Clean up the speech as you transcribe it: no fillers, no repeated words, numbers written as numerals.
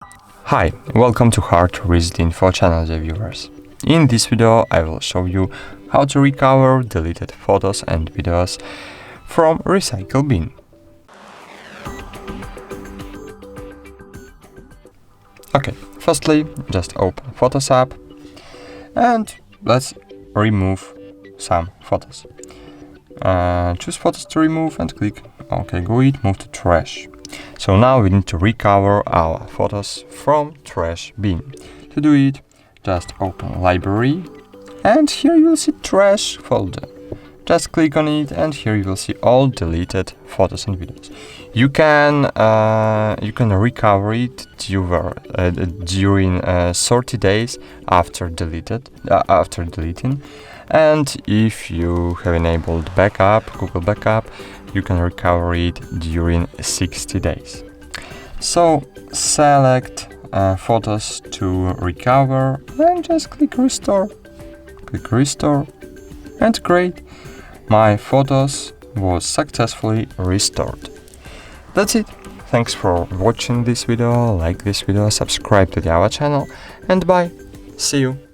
Hi, welcome to HardReset.info channel, dear viewers. In this video I will show you how to recover deleted photos and videos from recycle bin. Okay, firstly just open Photos app and let's remove some photos. Choose photos to remove and click OK, move to trash. So now we need to recover our photos from trash bin. To do it, just open library and here you will see trash folder. Just click on it and here you will see all deleted photos and videos. You can recover it during 30 days after deleting. And if you have enabled backup, Google Backup, you can recover it during 60 days. So select photos to recover and just click restore. Click restore and great, my photos was successfully restored. That's it. Thanks for watching this video, like this video, subscribe to our channel and bye. See you.